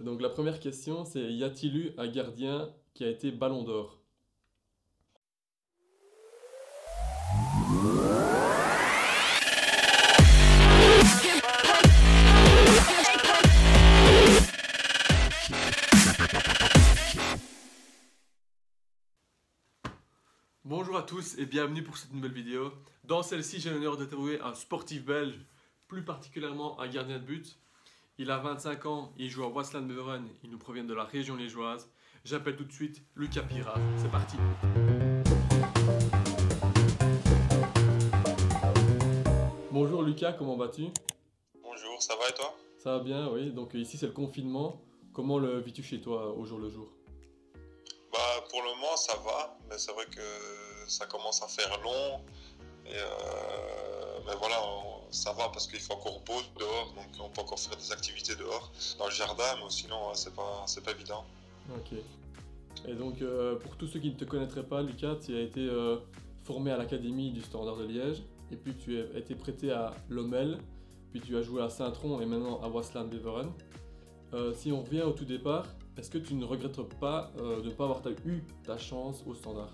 Donc la première question, c'est y a-t-il eu un gardien qui a été Ballon d'Or? Bonjour à tous et bienvenue pour cette nouvelle vidéo. Dans celle-ci, j'ai l'honneur d'interviewer un sportif belge, plus particulièrement un gardien de but. Il a 25 ans, il joue à Waasland Beveren, il nous provient de la région liégeoise. J'appelle tout de suite Lucas Pira. C'est parti. Bonjour Lucas, comment vas-tu? Bonjour, ça va et toi? Ça va bien, oui. Donc ici c'est le confinement. Comment le vis-tu chez toi au jour le jour? Bah pour le moment ça va, mais c'est vrai que ça commence à faire long. Mais voilà, ça va parce qu'il fait encore beau dehors, donc on peut encore faire des activités dehors, dans le jardin, mais sinon ouais, c'est pas évident. Ok. Et donc pour tous ceux qui ne te connaîtraient pas, Lucas, tu as été formé à l'Académie du Standard de Liège. Et puis tu as été prêté à Lommel. Puis tu as joué à Saint-Tron et maintenant à Waasland Beveren. Si on revient au tout départ, est-ce que tu ne regrettes pas de ne pas avoir eu ta chance au Standard?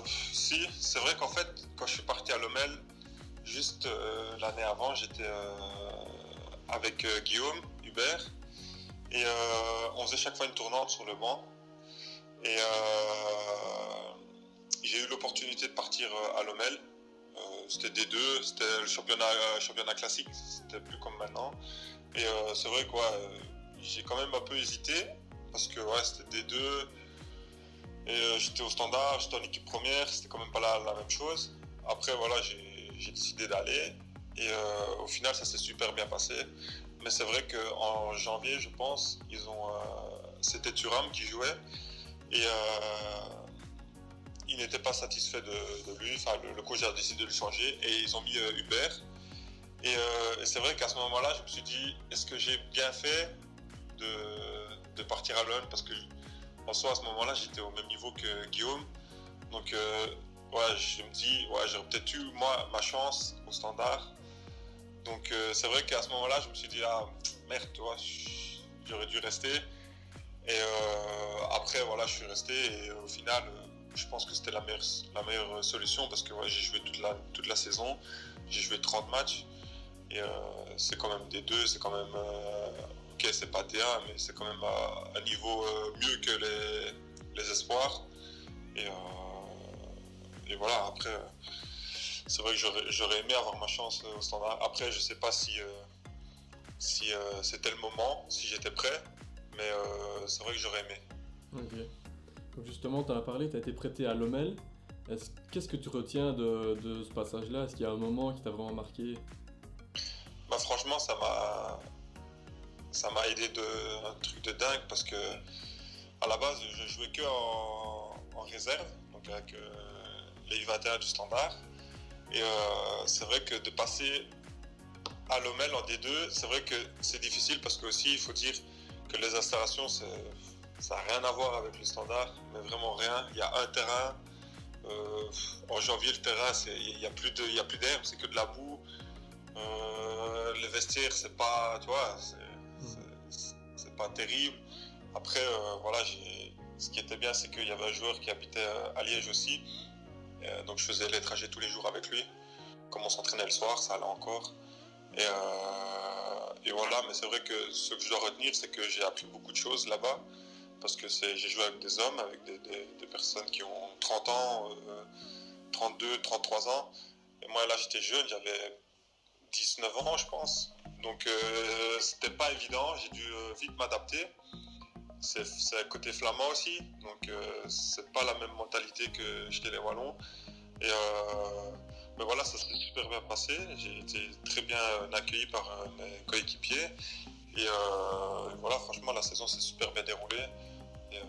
Si, c'est vrai qu'en fait, quand je suis parti à Lommel, juste l'année avant, j'étais avec Guillaume Hubert, et on faisait chaque fois une tournante sur le banc. Et j'ai eu l'opportunité de partir à Lommel. C'était D2, c'était le championnat classique, c'était plus comme maintenant. Et c'est vrai que j'ai quand même un peu hésité parce que c'était D2 et j'étais au standard, j'étais en équipe première, c'était quand même pas la même chose. Après voilà, j'ai décidé d'aller et au final ça s'est super bien passé. Mais c'est vrai qu'en janvier, je pense, c'était Thuram qui jouait et il n'était pas satisfait de lui. Enfin, le coach a décidé de le changer et ils ont mis Hubert. Et c'est vrai qu'à ce moment-là, je me suis dit, est-ce que j'ai bien fait de partir à Lyon? Parce que en soi, à ce moment-là, j'étais au même niveau que Guillaume. Donc, je me dis, j'aurais peut-être eu, moi, ma chance au standard. Donc, c'est vrai qu'à ce moment-là, je me suis dit, ah, merde, j'aurais dû rester. Et après, voilà, je suis resté. Et au final, je pense que c'était la meilleure solution parce que j'ai joué toute la saison. J'ai joué 30 matchs. Et c'est quand même des deux, c'est quand même. Ok, c'est pas D1, mais c'est quand même à un niveau mieux que les espoirs. Et, voilà, après, c'est vrai que j'aurais aimé avoir ma chance au standard. Après, je sais pas si c'était le moment, si j'étais prêt, mais c'est vrai que j'aurais aimé. Ok. Donc justement, tu en as parlé, tu as été prêté à Lommel. Qu'est-ce que tu retiens de ce passage-là? Est-ce qu'il y a un moment qui t'a vraiment marqué? Bah, franchement, ça m'a aidé un truc de dingue parce que à la base, je jouais que en réserve, donc avec les U21 du standard. Et c'est vrai que de passer à Lommel en D2, c'est vrai que c'est difficile parce que aussi il faut dire que les installations, ça n'a rien à voir avec le standard, mais vraiment rien. Il y a un terrain. En janvier, le terrain, il n'y a plus d'herbe, c'est que de la boue. Les vestiaires, c'est pas, tu vois, c'est pas terrible. Après, ce qui était bien, c'est qu'il y avait un joueur qui habitait à Liège aussi. Donc je faisais les trajets tous les jours avec lui. Comme on s'entraînait le soir, ça allait encore. Et voilà, mais c'est vrai que ce que je dois retenir, c'est que j'ai appris beaucoup de choses là-bas. Parce que j'ai joué avec des hommes, avec des personnes qui ont 30 ans, 32, 33 ans. Et moi là, j'étais jeune, j'avais 19 ans, je pense. Donc c'était pas évident, j'ai dû vite m'adapter. C'est un côté flamand aussi, donc c'est pas la même mentalité que chez les Wallons. Et mais voilà, ça s'est super bien passé. J'ai été très bien accueilli par mes coéquipiers. Et voilà, franchement, la saison s'est super bien déroulée. Et,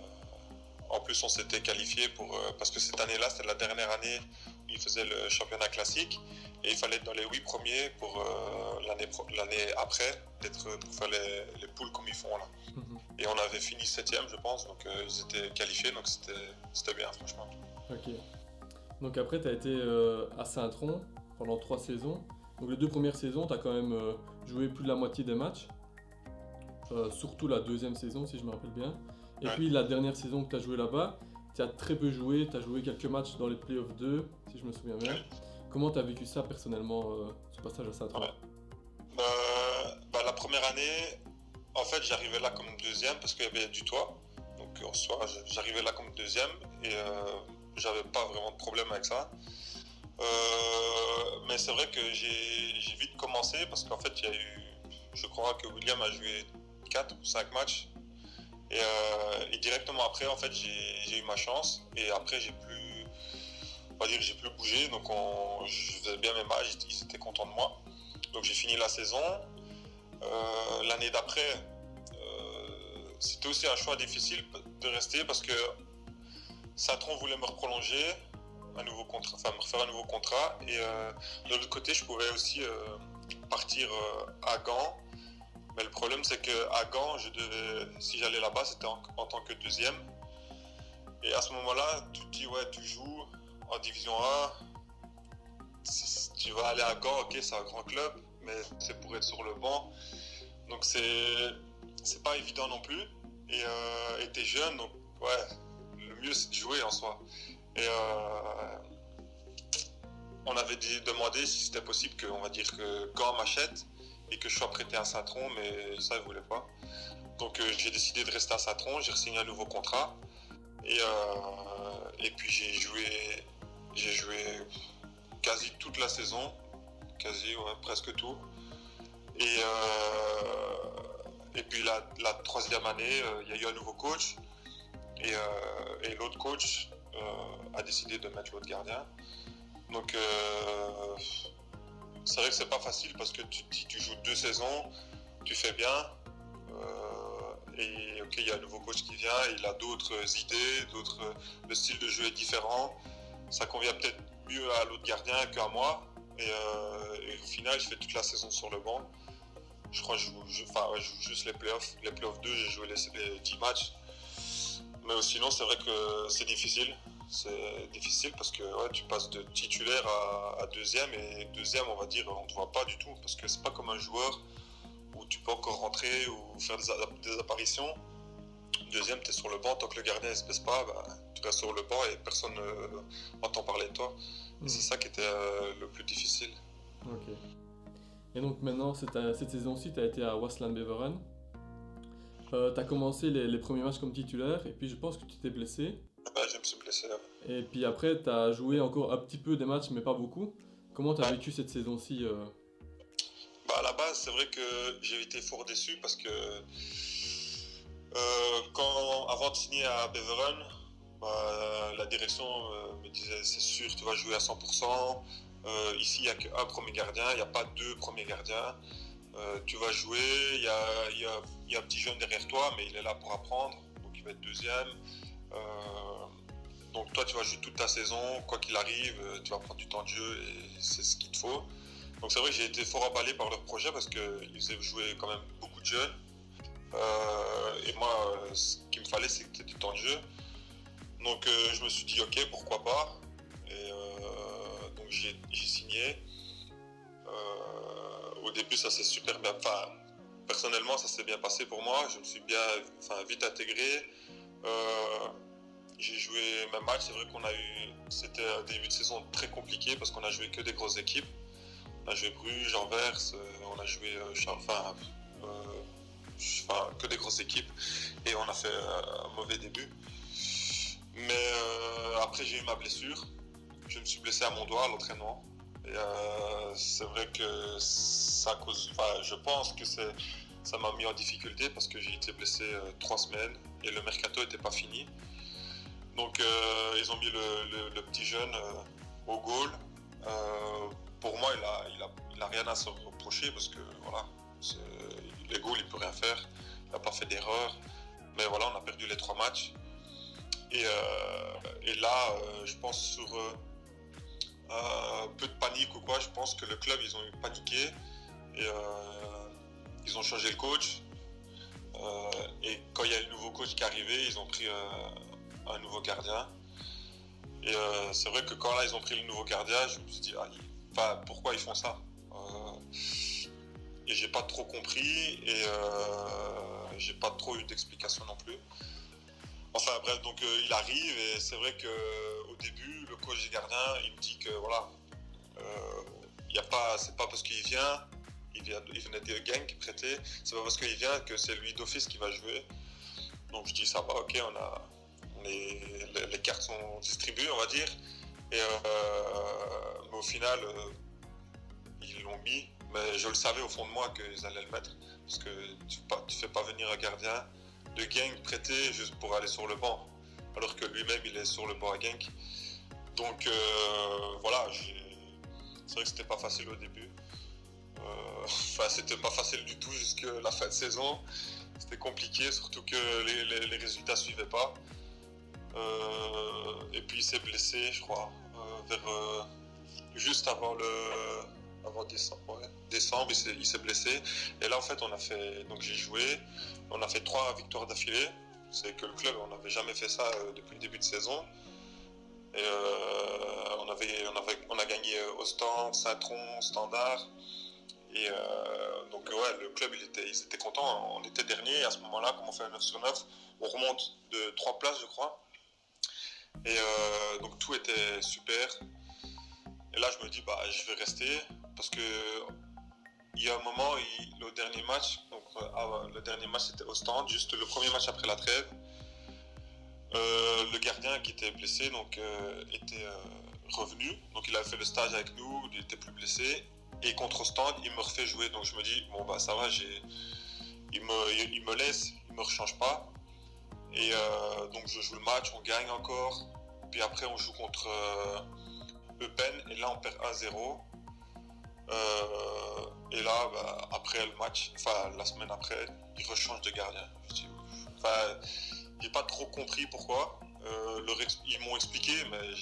en plus, on s'était qualifié parce que cette année-là, c'était la dernière année où ils faisaient le championnat classique. Et il fallait être dans les 8 premiers pour l'année après, pour faire les poules comme ils font là. Et on avait fini 7ème, je pense, donc ils étaient qualifiés, donc c'était bien, franchement. Ok. Donc après, tu as été à Saint-Tron pendant 3 saisons. Donc les 2 premières saisons, tu as quand même joué plus de la moitié des matchs. surtout la deuxième saison si je me rappelle bien. Et Ouais. puis la dernière saison que tu as joué là-bas, tu as très peu joué, tu as joué quelques matchs dans les playoffs 2, si je me souviens bien. Ouais. Comment tu as vécu ça personnellement, ce passage à Saint-Tron? Ouais. La première année, en fait, j'arrivais là comme deuxième parce qu'il y avait du toit. Donc en soi, j'arrivais là comme deuxième et j'avais pas vraiment de problème avec ça. Mais c'est vrai que j'ai vite commencé parce qu'en fait, il y a eu, je crois que William a joué 4 ou 5 matchs. Et directement après, en fait, j'ai eu ma chance. Et après, on va dire, j'ai plus bougé. Donc, je faisais bien mes matchs. Ils étaient contents de moi. Donc, j'ai fini la saison. L'année d'après, c'était aussi un choix difficile de rester parce que Saint-Tron voulait me prolonger un nouveau contrat, enfin me refaire un nouveau contrat. Et de l'autre côté, je pouvais aussi partir à Gand. Mais le problème, c'est qu'à Gand, si j'allais là-bas, c'était en tant que deuxième. Et à ce moment-là, tu te dis, ouais, tu joues en Division 1, tu vas aller à Gand, ok, c'est un grand club, mais c'est pour être sur le banc. Donc c'est pas évident non plus. Et t'es jeune, donc ouais, le mieux c'est de jouer en soi. Et on avait demandé si c'était possible que, on va dire que Gand m'achète et que je sois prêté à Saint-Tron, mais ça ils voulaient pas. Donc j'ai décidé de rester à Saint-Tron, j'ai signé un nouveau contrat et puis j'ai joué quasi toute la saison, quasi ouais, presque tout. Et puis la troisième année, il y a eu un nouveau coach et l'autre coach a décidé de mettre l'autre gardien. Donc c'est vrai que c'est pas facile parce que tu joues 2 saisons, tu fais bien et ok, il y a un nouveau coach qui vient, il a d'autres idées, le style de jeu est différent, ça convient peut-être mieux à l'autre gardien qu'à moi et au final je fais toute la saison sur le banc. Je crois que je joue juste les playoffs 2, j'ai joué les 10 matchs, mais sinon c'est vrai que c'est difficile. C'est difficile parce que ouais, tu passes de titulaire à deuxième et deuxième on va dire on ne te voit pas du tout parce que c'est pas comme un joueur où tu peux encore rentrer ou faire des apparitions. Deuxième, tu es sur le banc, tant que le gardien ne se baisse pas, tu restes sur le banc et personne n'entend parler de toi. Et c'est ça qui était le plus difficile. Ok. Et donc maintenant, cette saison-ci, tu as été à Waasland Beveren. Tu as commencé les premiers matchs comme titulaire et puis je pense que tu t'es blessé. Ouais, je me suis blessé. Et puis après, tu as joué encore un petit peu des matchs, mais pas beaucoup. Comment tu as vécu cette saison-ci À la base, c'est vrai que j'ai été fort déçu parce que avant de signer à Beveren, la direction me disait c'est sûr, tu vas jouer à 100%. Ici, il n'y a qu'un premier gardien, il n'y a pas 2 premiers gardiens. Tu vas jouer, il y a un petit jeune derrière toi, mais il est là pour apprendre, donc il va être deuxième. Donc toi tu vas jouer toute ta saison, quoi qu'il arrive, tu vas prendre du temps de jeu et c'est ce qu'il te faut. Donc c'est vrai que j'ai été fort emballé par leur projet parce qu'ils faisaient jouer quand même beaucoup de jeunes. Et moi, ce qu'il me fallait c'était du temps de jeu. Donc je me suis dit ok, pourquoi pas. Et donc j'ai signé. Au début ça s'est super bien, personnellement ça s'est bien passé pour moi. Je me suis vite intégré. J'ai joué mes matchs, c'est vrai c'était un début de saison très compliqué parce qu'on a joué que des grosses équipes. On a joué Bruges, Anvers, on a joué que des grosses équipes et on a fait un mauvais début. Mais après j'ai eu ma blessure, je me suis blessé à mon doigt à l'entraînement. Et c'est vrai que je pense que ça m'a mis en difficulté parce que j'ai été blessé 3 semaines et le mercato n'était pas fini. Donc ils ont mis le petit jeune au goal. Pour moi, il a rien à se reprocher parce que voilà, les goals, il peut rien faire. Il n'a pas fait d'erreur. Mais voilà, on a perdu les 3 matchs. Et là, je pense sur peu de panique ou quoi, je pense que le club, ils ont paniqué et ils ont changé le coach. Et quand il y a le nouveau coach qui est arrivé, ils ont pris un nouveau gardien. Et c'est vrai que quand là ils ont pris le nouveau gardien, je me suis dit pourquoi ils font ça et j'ai pas trop compris. Et j'ai pas trop eu d'explication non plus. Enfin bref, donc il arrive et c'est vrai qu'au début, le coach des gardiens, il me dit que voilà, c'est pas parce qu'il vient, il venait de Genk prêté, c'est pas parce qu'il vient que c'est lui d'office qui va jouer. Donc je dis ça va, ok, les cartes sont distribuées, on va dire. Et mais au final, ils l'ont mis, mais je le savais au fond de moi qu'ils allaient le mettre, parce que tu fais pas venir un gardien de Genk prêté juste pour aller sur le banc, alors que lui-même il est sur le banc à Genk. Donc voilà, c'est vrai que c'était pas facile au début. Enfin, c'était pas facile du tout jusqu'à la fin de saison. C'était compliqué, surtout que les résultats suivaient pas. Et puis il s'est blessé, je crois, juste avant décembre. Ouais. Décembre, il s'est blessé. Et là, en fait, donc j'ai joué. On a fait 3 victoires d'affilée. C'est que le club, on n'avait jamais fait ça depuis le début de saison. Et on a gagné Ostende, Saint-Tron, Standard. Et donc ouais, le club, ils étaient contents. On était dernier. À ce moment-là, comme on fait un 9 sur 9, on remonte de 3 places, je crois. Et donc tout était super. Et là, je me dis, je vais rester. Parce que il y a un moment, le dernier match, c'était au stand, juste le premier match après la trêve. Le gardien qui était blessé était revenu. Donc il a fait le stage avec nous, il était plus blessé. Et contre Ostende, il me refait jouer. Donc je me dis, ça va, il me laisse, il me rechange pas. Et donc je joue le match, on gagne encore. Puis après, on joue contre Eupen. Et là, on perd 1-0. Et là, après le match, la semaine après, il rechange de gardien. J'ai pas trop compris pourquoi. Ils m'ont expliqué, mais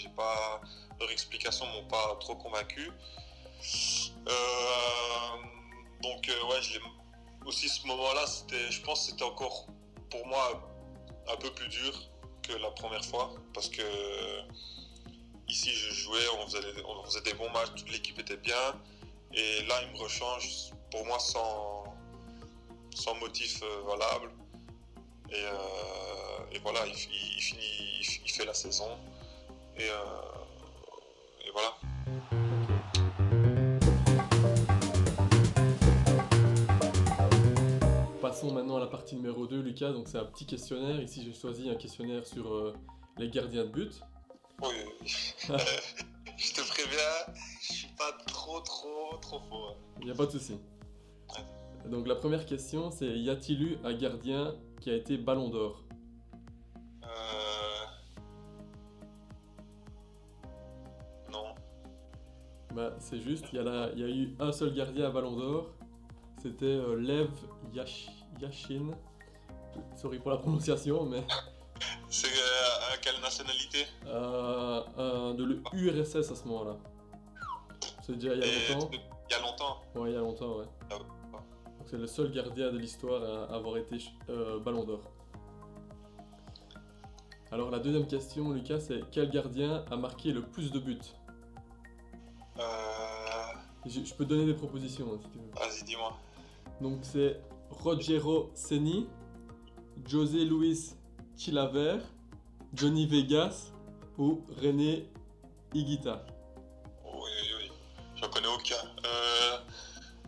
leur explication m'ont pas trop convaincu. Donc ouais, aussi ce moment-là, je pense que c'était encore pour moi un peu plus dur que la première fois, parce que ici je jouais, on faisait des bons matchs, toute l'équipe était bien. Et là, il me rechange, pour moi, sans motif valable. Et voilà, il fait la saison. Et voilà. Passons maintenant à la partie numéro 2, Lucas. Donc c'est un petit questionnaire. Ici, j'ai choisi un questionnaire sur les gardiens de but. Oui. Je te préviens, je suis pas trop fort. Il n'y a pas de souci. Donc la première question, c'est y a-t-il eu un gardien qui a été Ballon d'Or? Non. C'est juste, il y a eu un seul gardien à Ballon d'Or. C'était Lev Yashin. Sorry pour la prononciation, mais... C'est à quelle nationalité? De l'URSS à ce moment-là. C'est déjà il y a longtemps. Il y a longtemps? Ouais, il y a longtemps, ouais. Ah, Donc c'est le seul gardien de l'histoire à avoir été Ballon d'Or. Alors la deuxième question, Lucas, c'est quel gardien a marqué le plus de buts? Je peux te donner des propositions hein, si tu veux. Vas-y, dis-moi. Donc c'est Rogero Ceni, José Luis Chilavert, Johnny Vegas ou René Higuita. Oui, j'en connais aucun.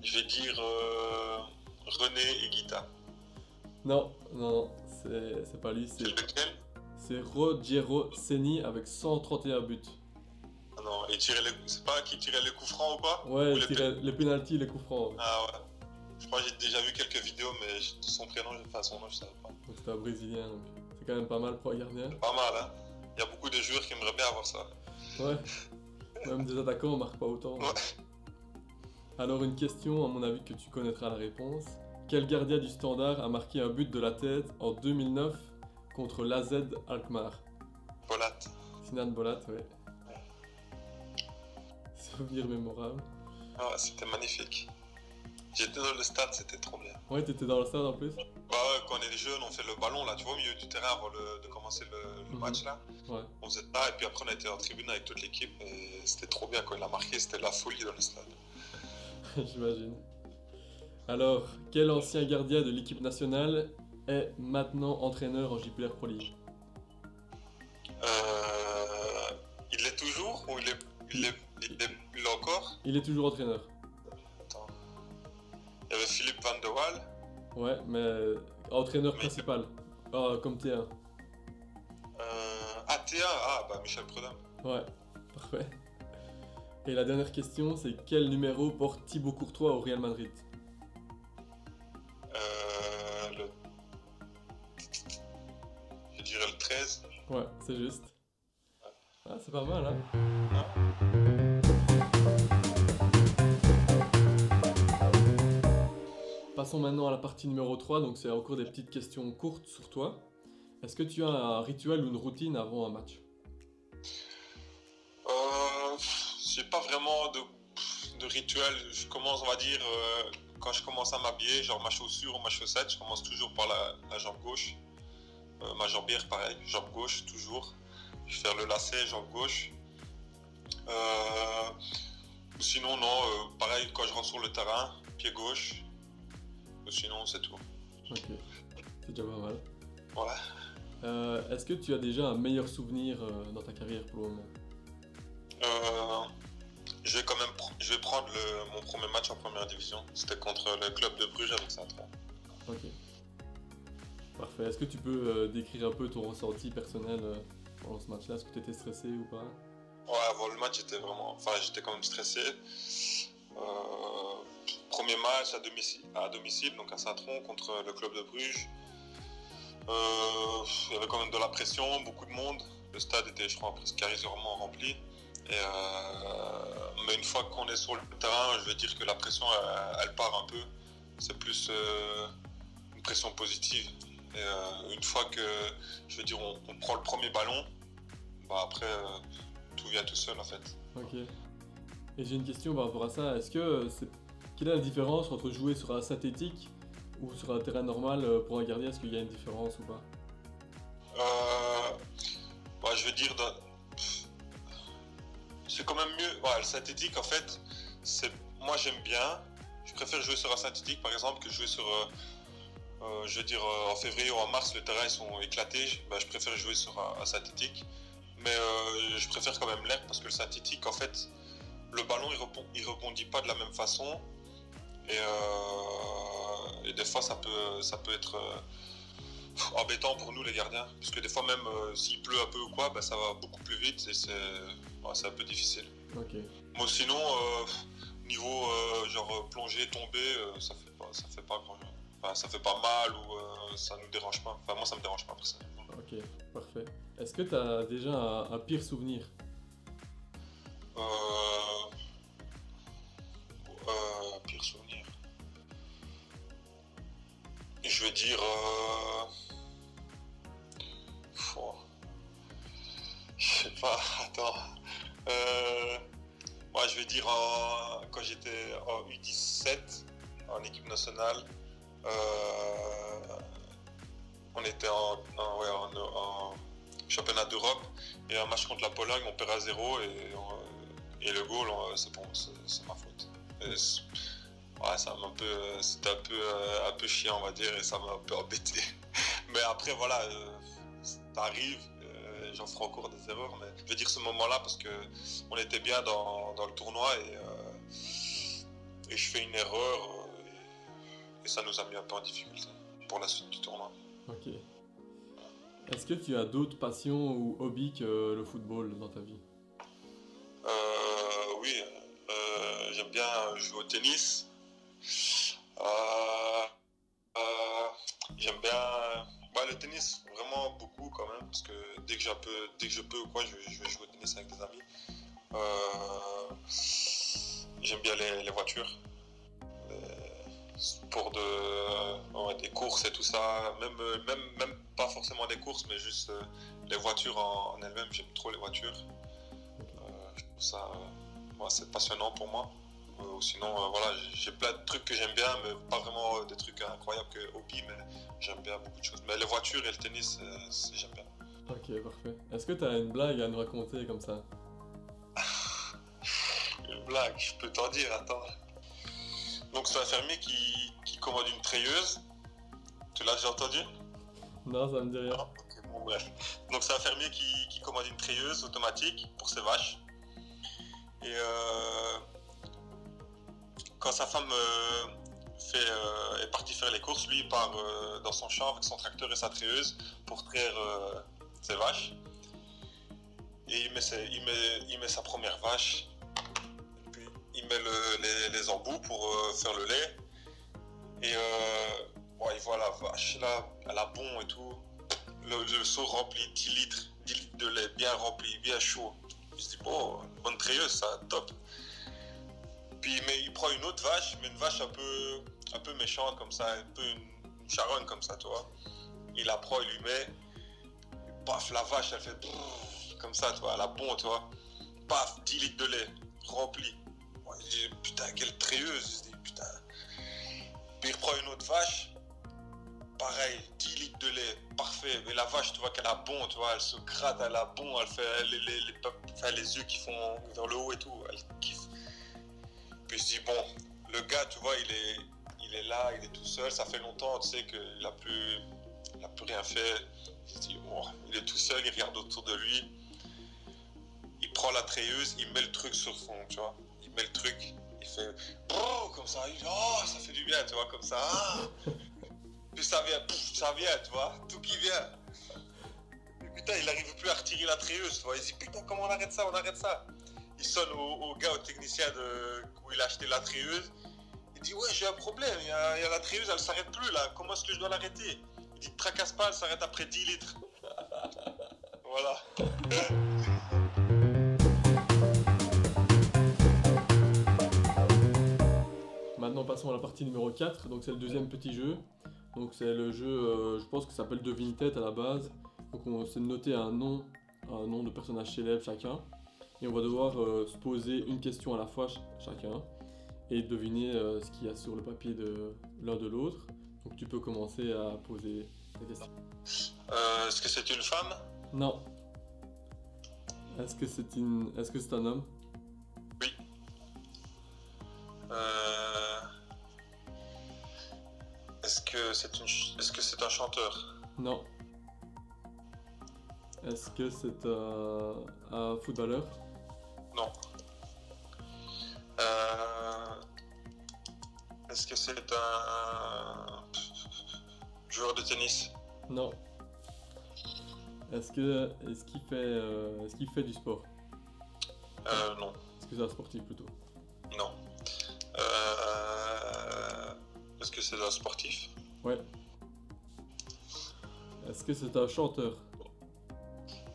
Je vais dire René Higuita. Non, c'est pas lui. C'est lequel? C'est Rogero Ceni avec 131 buts. Ah non, et c'est pas qui tirait les coups francs ou pas? Ouais, il tirait les pénaltys, les coups francs. Ouais. Ah ouais. Je crois que j'ai déjà vu quelques vidéos, mais son prénom, son nom, je savais pas. Donc c'est un Brésilien, donc c'est quand même pas mal pour un gardien. Pas mal, hein. Il y a beaucoup de joueurs qui aimeraient bien avoir ça. Ouais. Même des attaquants, on marque pas autant. Ouais. Alors une question, à mon avis, que tu connaîtras la réponse. Quel gardien du Standard a marqué un but de la tête en 2009 contre l'AZ Alkmaar? Bolat. Sinan Bolat, ouais. Souvenir mémorable. Ah ouais, c'était magnifique. J'étais dans le stade, c'était trop bien. Ouais, t'étais dans le stade en plus? Ouais, quand on est jeunes, on fait le ballon là, tu vois, au milieu du terrain avant de commencer le match là. Ouais. On faisait ça et puis après on était en tribune avec toute l'équipe et c'était trop bien quand il a marqué, c'était la folie dans le stade. J'imagine. Alors, quel ancien gardien de l'équipe nationale est maintenant entraîneur en Jupiler Pro League? Il l'est toujours ou il est encore? Il est toujours entraîneur. Attends. Il y avait Philippe Van der Waal. Ouais, mais entraîneur principal, comme T1. T1, ah bah Michel Prudhomme. Ouais, parfait. Et la dernière question, c'est quel numéro porte Thibaut Courtois au Real Madrid? Je dirais le 13. Ouais, c'est juste. Ah, c'est pas mal, hein? Passons maintenant à la partie numéro 3, donc c'est encore des petites questions courtes sur toi. Est-ce que tu as un rituel ou une routine avant un match? J'ai pas vraiment de rituel. Je commence, on va dire, quand je commence à m'habiller, genre ma chaussure ou ma chaussette, je commence toujours par la jambe gauche. Ma jambière, pareil, jambe gauche, toujours. Je vais faire le lacet, jambe gauche. Sinon, non, pareil, quand je rentre sur le terrain, pied gauche. Sinon, c'est tout. Ok, c'est déjà pas mal. Ouais. Est-ce que tu as déjà un meilleur souvenir dans ta carrière pour le moment? Je vais prendre mon premier match en première division. C'était contre le club de Bruges avec Saint-Tron. Ok. Parfait. Est-ce que tu peux décrire un peu ton ressenti personnel pendant ce match-là? Est-ce que tu étais stressé ou pas? Ouais, avant le match, j'étais quand même stressé. Premier match à domicile, donc à Saint-Tron contre le club de Bruges. Il y avait quand même de la pression, beaucoup de monde. Le stade était, je crois, presque quasiment rempli. Mais une fois qu'on est sur le terrain, je veux dire que la pression, elle part un peu. C'est plus une pression positive. Et une fois que, je veux dire, on prend le premier ballon, bah après, tout vient tout seul en fait. Ok. Et j'ai une question par rapport à ça. Quelle est la différence entre jouer sur un synthétique ou sur un terrain normal pour un gardien? Est-ce qu'il y a une différence ou pas? Je veux dire, c'est quand même mieux. Ouais, le synthétique, en fait, moi j'aime bien. Je préfère jouer sur un synthétique, par exemple, que jouer sur. Je veux dire, en février ou en mars, les terrains ils sont éclatés. Je préfère jouer sur un synthétique. Mais je préfère quand même l'herbe parce que le synthétique, en fait, le ballon il rebondit pas de la même façon. Et des fois, ça peut être embêtant pour nous les gardiens. Parce que des fois, même s'il pleut un peu ou quoi, ça va beaucoup plus vite et c'est un peu difficile. Ok. Moi, sinon, niveau genre plonger, tomber, ça fait pas grand chose. Enfin, ça fait pas mal ou ça nous dérange pas. Enfin, moi, ça me dérange pas personnellement. Ok, parfait. Est-ce que tu as déjà un pire souvenir? Pire souvenir. Je veux dire. Je sais pas, attends. Moi, je vais dire quand j'étais en U17, en équipe nationale, on était en championnat d'Europe et un match contre la Pologne, on perd à 0 et le goal, c'est ma faute. C'était un peu chiant, on va dire, et ça m'a un peu embêté. Mais après, voilà, ça arrive, j'en ferai encore des erreurs, mais je veux dire ce moment-là parce qu'on était bien dans le tournoi et je fais une erreur et ça nous a mis un peu en difficulté pour la suite du tournoi. Ok. Est-ce que tu as d'autres passions ou hobbies que le football dans ta vie? Oui, j'aime bien jouer au tennis. J'aime bien le tennis, vraiment beaucoup quand même, parce que dès que je peux quoi, je vais jouer au tennis avec des amis. J'aime bien les voitures, les sports des courses et tout ça, même pas forcément des courses, mais juste les voitures en elles-mêmes, j'aime trop les voitures. Je trouve ça, c'est passionnant pour moi. Sinon, j'ai plein de trucs que j'aime bien, mais pas vraiment des trucs incroyables que hobby, mais j'aime bien beaucoup de choses. Mais les voitures et le tennis, j'aime bien. Ok, parfait. Est-ce que tu as une blague à nous raconter comme ça? Une blague, je peux t'en dire, attends. Donc c'est un fermier qui commande une treilleuse Tu l'as déjà entendu? Non, ça me dit rien. Non? Ok, bon, bref. Donc, c'est un fermier qui commande une treilleuse automatique pour ses vaches. Et quand sa femme est partie faire les courses, lui il part dans son champ avec son tracteur et sa treilleuse pour traire ses vaches. Et il met sa première vache, et puis il met les embouts pour faire le lait. Et il voit la vache là, elle a bon et tout. Le seau rempli, 10 litres de lait, bien rempli, bien chaud. Il se dit, bon, bonne treilleuse, ça, top. Puis il prend une autre vache, mais une vache un peu méchante comme ça, un peu une charogne comme ça, tu vois. Il la prend, il lui met, paf, la vache, elle fait comme ça, tu vois, elle a bon, tu vois. Paf, 10 litres de lait, rempli. Bon, il dit, putain, quelle treilleuse, il se dit, putain. Puis il reprend une autre vache, pareil, 10 litres de lait, parfait. Mais la vache, tu vois qu'elle a bon, tu vois, elle se gratte, elle a bon, elle fait les yeux qui font vers le haut et tout, elle kiffe. Puis je dis, bon, le gars, tu vois, il est là, il est tout seul, ça fait longtemps, tu sais, qu'il n'a plus rien fait. Je dis, bon, il est tout seul, il regarde autour de lui. Il prend la treilleuse, il met le truc sur son, tu vois. Il met le truc, il fait, comme ça, il dit, oh, ça fait du bien, tu vois, comme ça. Ah. Puis ça vient, tu vois, tout qui vient. Et putain, il n'arrive plus à retirer la treilleuse, tu vois. Il dit, putain, comment on arrête ça, Il sonne au gars, au technicien où il a acheté la treilleuse. Il dit, ouais, j'ai un problème, il y a la treilleuse, elle s'arrête plus là, comment est-ce que je dois l'arrêter? Il dit, tracasse pas, elle s'arrête après 10 litres. Voilà. Maintenant passons à la partie numéro 4, donc c'est le deuxième petit jeu. Donc c'est le jeu, je pense que ça s'appelle Devine-tête à la base. Donc on s'est noté un nom de personnage célèbre chacun. Et on va devoir se poser une question à la fois chacun et deviner ce qu'il y a sur le papier de l'un de l'autre. Donc tu peux commencer à poser ta question. Est-ce que c'est une femme? Non. Est-ce que c'est un homme? Oui. Est-ce que c'est un chanteur? Non. Est-ce que c'est un footballeur? Non. Est-ce que c'est un joueur de tennis? Non. Est-ce qu'il fait du sport? Non. Est-ce que c'est un sportif plutôt? Non. Est-ce que c'est un sportif? Ouais. Est-ce que c'est un chanteur?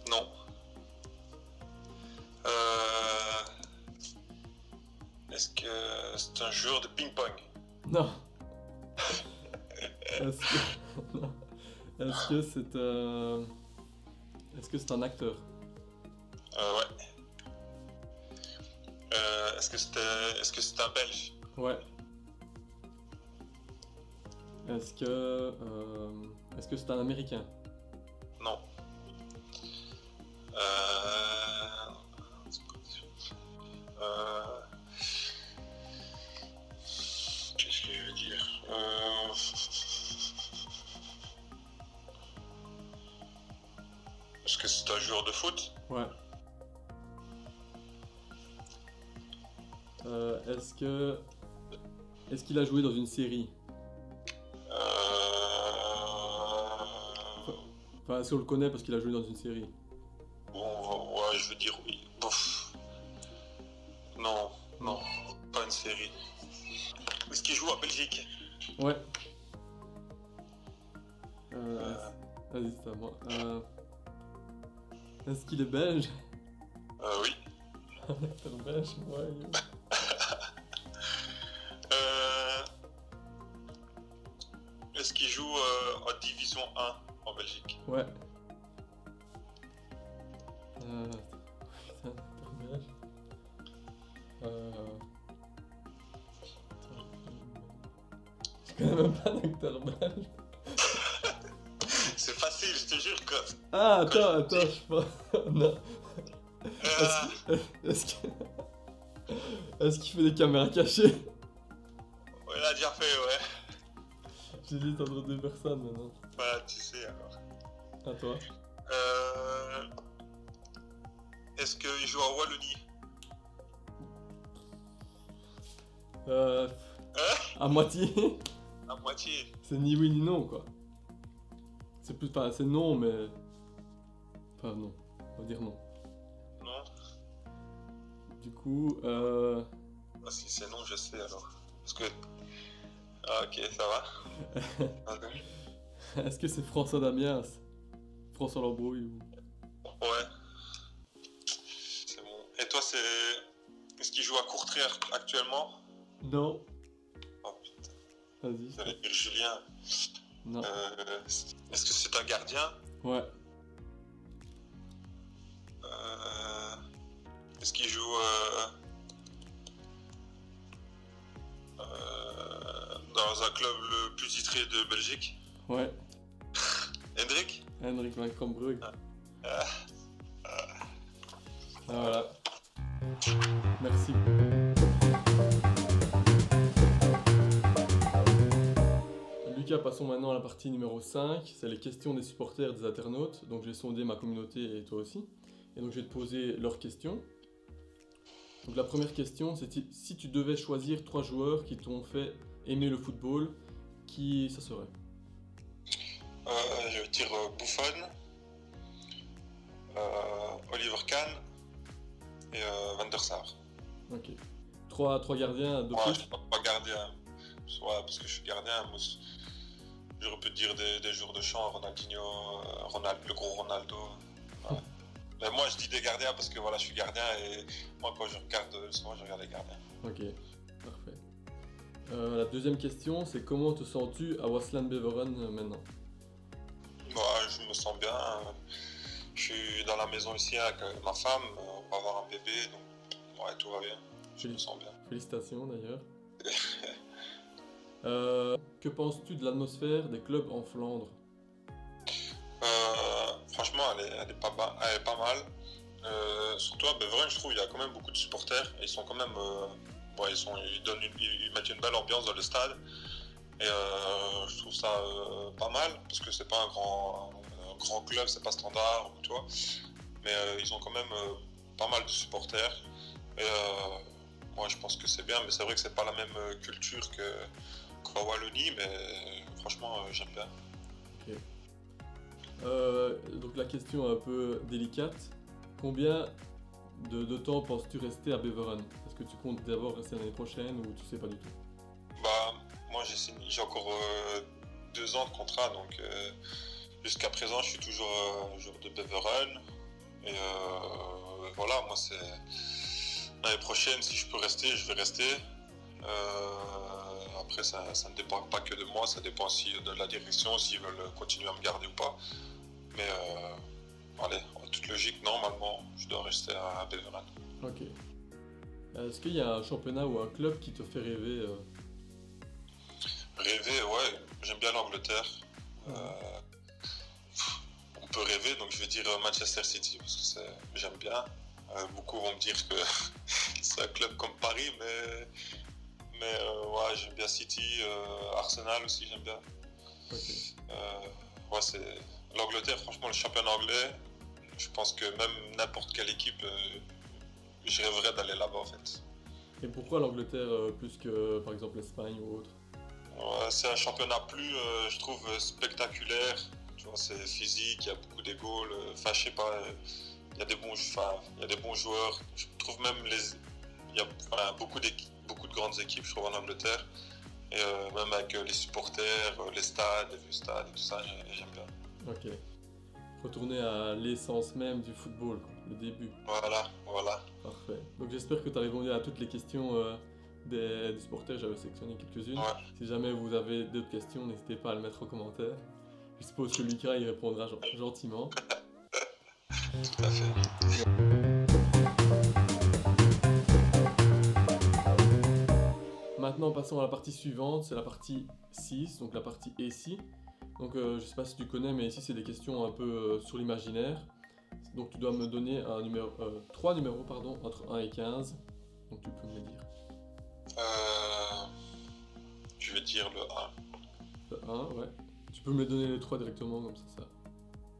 Non. Est-ce que c'est un joueur de ping-pong? Non. Non. Est-ce que c'est un acteur? Ouais. Est-ce que c'est un Belge? Ouais. Est-ce que c'est un Américain? Non. Qu'est-ce que je veux dire? Est-ce que c'est un joueur de foot? Ouais. Est-ce qu'il a joué dans une série? Enfin, si on le connaît parce qu'il a joué dans une série. Bon, ouais, je veux dire oui. Bouf. Non, pas une série. Est-ce qu'il joue en Belgique? Ouais. Vas-y, c'est à moi. Est-ce qu'il est belge? Oui. Un acteur belge? Ouais. Est-ce qu'il joue en Division 1 en Belgique? Ouais. Putain, acteur belge. Je connais même pas d'acteur belge. C'est facile, je te jure que... Ah, attends, je sais pas. Non. Est-ce qu'il fait des caméras cachées? Ouais, il a déjà fait, ouais. J'hésite entre deux personnes maintenant. Bah, tu sais alors. À toi. Est-ce qu'il joue en Wallonie? À moitié. À moitié. C'est ni oui ni non, quoi. C'est plus... Enfin, c'est non, mais... Enfin, non. On va dire non. Non? Du coup, Ah, si c'est non, je sais alors. Parce que... Ah, ok, ça va. est-ce que c'est François Damiens? François Lambrouille ou... Ouais. C'est bon. Et toi, c'est... Est-ce qu'il joue à Courtrai actuellement? Non. Oh putain. Vas-y. J'allais dire Julien. Non. Est-ce que c'est un gardien? Ouais. Est-ce qu'il joue dans un club le plus titré de Belgique? Ouais. Hendrik? Hendrik van Crombrugge. Ah. Ah, voilà. Merci. Lucas, passons maintenant à la partie numéro 5. C'est les questions des supporters des internautes. Donc j'ai sondé ma communauté et toi aussi. Et donc je vais te poser leurs questions. Donc la première question, c'est si tu devais choisir 3 joueurs qui t'ont fait aimer le football, qui ça serait? Je vais dire Buffon, Oliver Kahn et Van der Sar. Ok. 3 gardiens de Ouais, plus. je ne peux pas gardien. Ouais, parce que je suis gardien. Moi, j'aurais pu dire des joueurs de champ, Ronaldinho, le gros Ronaldo. Ouais. Mais moi, je dis des gardiens parce que voilà, je suis gardien et moi, quand je regarde le soir, je regarde les gardiens. Ok, parfait. La deuxième question, c'est comment te sens-tu à Waasland-Beveren maintenant? Moi, je me sens bien. Je suis dans la maison ici avec ma femme. On va avoir un bébé, donc ouais, tout va bien. Je me sens bien. Félicitations d'ailleurs. Que penses-tu de l'atmosphère des clubs en Flandre? Franchement, elle est pas mal. Surtout à Beveren, je trouve il y a quand même beaucoup de supporters. Et ils sont quand même... ils mettent une belle ambiance dans le stade. Et je trouve ça pas mal, parce que c'est pas un grand club, c'est pas Standard, tu vois. Mais ils ont quand même pas mal de supporters. Et moi, je pense que c'est bien, mais c'est vrai que c'est pas la même culture qu'en Wallonie, mais franchement, j'aime bien. Ok. Donc la question est un peu délicate. Combien de temps penses-tu rester à Beveren? Est-ce que tu comptes d'abord rester l'année prochaine ou tu sais pas du tout? Bah, moi j'ai encore 2 ans de contrat, donc jusqu'à présent je suis toujours joueur de Beveren. Et voilà, moi c'est l'année prochaine, si je peux rester, je vais rester. Après ça ne dépend pas que de moi, ça dépend aussi de la direction, s'ils veulent continuer à me garder ou pas. Mais allez, en toute logique, normalement, je dois rester à Beveren. Ok. Est-ce qu'il y a un championnat ou un club qui te fait rêver Rêver, ouais, j'aime bien l'Angleterre. On peut rêver, donc je vais dire Manchester City, parce que j'aime bien. Beaucoup vont me dire que c'est un club comme Paris, mais ouais, j'aime bien City, Arsenal aussi, j'aime bien. Okay. Ouais, c'est l'Angleterre, franchement, le championnat anglais, je pense que même n'importe quelle équipe, je rêverais d'aller là-bas en fait. Et pourquoi l'Angleterre plus que par exemple l'Espagne ou autre? Ouais, c'est un championnat plus, je trouve, spectaculaire. Tu vois, c'est physique, il y a beaucoup d'ego. Enfin, je sais pas, il y a des bons joueurs. Je trouve même il y a beaucoup de grandes équipes, je trouve, en Angleterre. Et même avec les supporters, les stades, les vieux stades et tout ça, j'aime bien. Ok. Retourner à l'essence même du football, quoi, le début. Voilà. Parfait. Donc j'espère que tu as répondu à toutes les questions des supporters. J'avais sélectionné quelques-unes. Ouais. Si jamais vous avez d'autres questions, n'hésitez pas à le mettre en commentaire. Je suppose que Lucas y répondra gentiment. Tout à fait. Maintenant, passons à la partie suivante. C'est la partie 6, donc la partie ici. Donc je ne sais pas si tu connais, mais ici c'est des questions un peu sur l'imaginaire. Donc tu dois me donner 3 numéros entre 1 et 15. Donc tu peux me les dire. Je vais dire le 1. Le T'as 1, ouais. Tu peux me les donner les 3 directement, comme ça.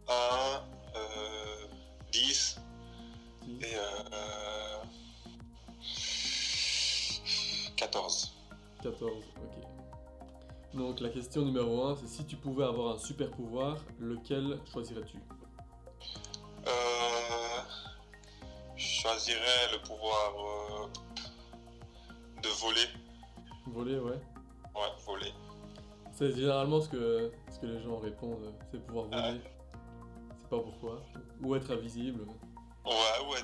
1, 10 10. et 14. 14, ok. Donc la question numéro 1, c'est si tu pouvais avoir un super pouvoir, lequel choisirais-tu? Je choisirais le pouvoir de voler. Voler, ouais. Ouais, voler. C'est généralement ce que les gens répondent, c'est pouvoir voler. C'est pas pourquoi. Ou être invisible. Ouais, ouais,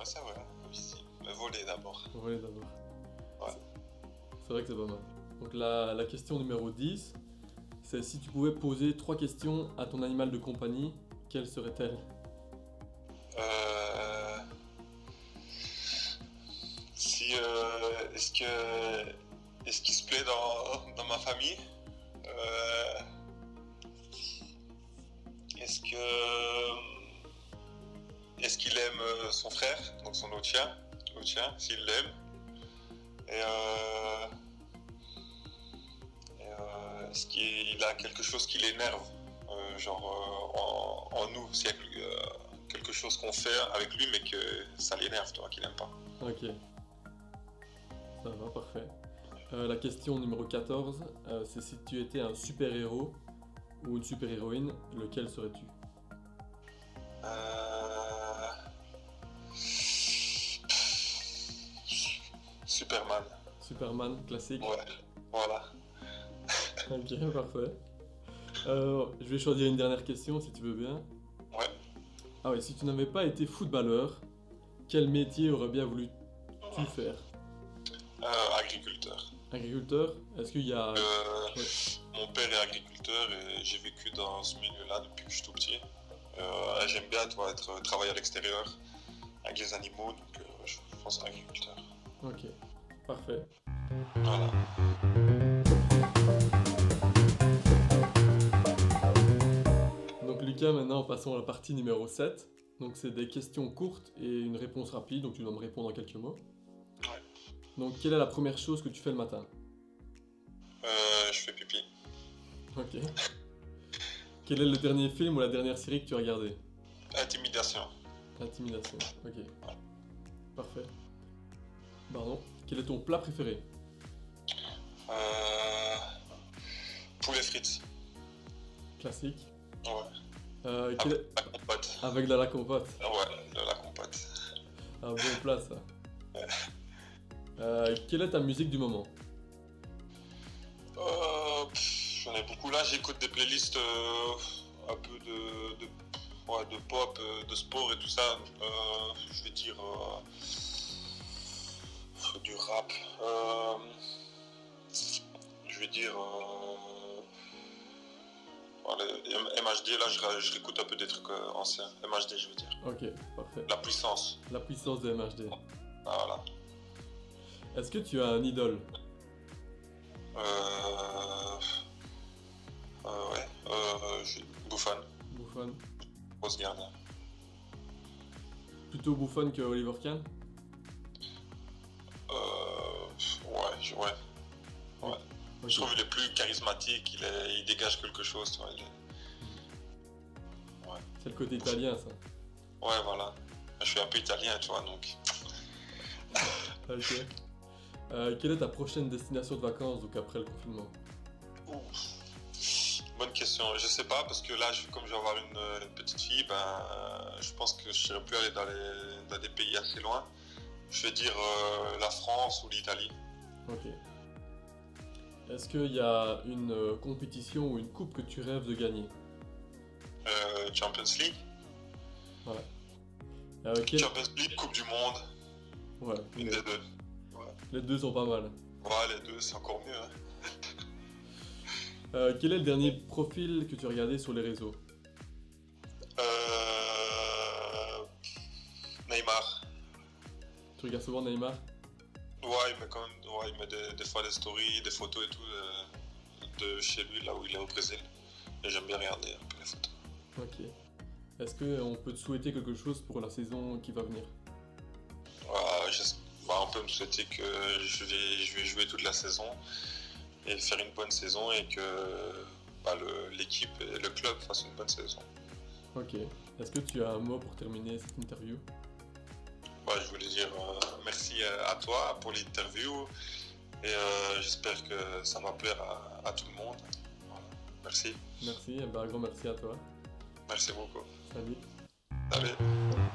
c'est vrai. Ici. Mais voler d'abord. Voler d'abord. Ouais. C'est vrai que c'est pas mal. Donc la question numéro 10, c'est si tu pouvais poser 3 questions à ton animal de compagnie, quelles seraient-elles? Si, est-ce qu'il se plaît dans ma famille? Est-ce qu'il aime son frère, donc son autre chien, s'il l'aime? Et est-ce qu'il a quelque chose qui l'énerve, en nous, s'il y a quelque chose qu'on fait avec lui mais que ça l'énerve, toi, qu'il n'aime pas. Ok. Ça va, parfait. La question numéro 14, c'est si tu étais un super-héros ou une super-héroïne, lequel serais-tu? Superman. Superman, classique. Ouais, voilà. Ok, parfait. Je vais choisir une dernière question si tu veux bien. Ouais. Ah oui, si tu n'avais pas été footballeur, quel métier aurais bien voulu-tu faire? Agriculteur. Agriculteur? Est-ce qu'il y a... Ouais. Mon père est agriculteur et j'ai vécu dans ce milieu-là depuis que je suis tout petit. J'aime bien travailler à l'extérieur avec les animaux, donc je pense à agriculteur. Ok, parfait. Voilà. Donc Lucas, maintenant passons à la partie numéro 7. Donc c'est des questions courtes et une réponse rapide, donc tu dois me répondre en quelques mots. Ouais. Donc quelle est la première chose que tu fais le matin? Je fais pipi. Ok. Quel est le dernier film ou la dernière série que tu as regardé? Intimidation. Intimidation, ok. Parfait. Pardon. Quel est ton plat préféré? Poulet frites. Classique. Ouais. Quel est... La compote. Avec de la compote. Ouais, de la compote. Un bon plat ça. Quelle est ta musique du moment? J'en ai beaucoup là, j'écoute des playlists un peu de pop, de sport et tout ça. Je vais dire du rap. Je vais dire MHD, là je réécoute un peu des trucs anciens. MHD, je veux dire. Ok, parfait. La puissance. La puissance de MHD. Voilà. Est-ce que tu as un idole? Ouais. Buffon. Buffon. Grosse gardien. Plutôt Buffon que Oliver Kahn? Ouais. Okay. Je trouve qu'il est plus charismatique, il dégage quelque chose. Tu vois, ouais. C'est le côté italien, ça. Ouais, voilà. Je suis un peu italien, tu vois, donc. Ok. Quelle est ta prochaine destination de vacances, donc après le confinement? Bonne question. Je sais pas, parce que là, comme je vais avoir une petite fille, je pense que je ne serai plus aller dans des pays assez loin. Je vais dire la France ou l'Italie. Ok. Est-ce qu'il y a une compétition ou une coupe que tu rêves de gagner? Champions League. Voilà. Champions League, Coupe du Monde. Ouais. Une des deux. Ouais. Les deux sont pas mal. Ouais, les deux, c'est encore mieux. Hein. Quel est le dernier profil que tu as regardé sur les réseaux? Neymar. Tu regardes souvent Neymar? Ouais, il met quand même, il met des fois des stories, des photos et tout de chez lui, là où il est au Brésil. Et j'aime bien regarder un peu les photos. Ok. Est-ce qu'on peut te souhaiter quelque chose pour la saison qui va venir? On peut me souhaiter que je vais jouer toute la saison et faire une bonne saison et que l'équipe et le club fassent une bonne saison. Ok. Est-ce que tu as un mot pour terminer cette interview? Ouais, je voulais dire merci à toi pour l'interview et j'espère que ça va plaire à tout le monde. Voilà. Merci. Merci, un grand merci à toi. Merci beaucoup. Salut. Salut.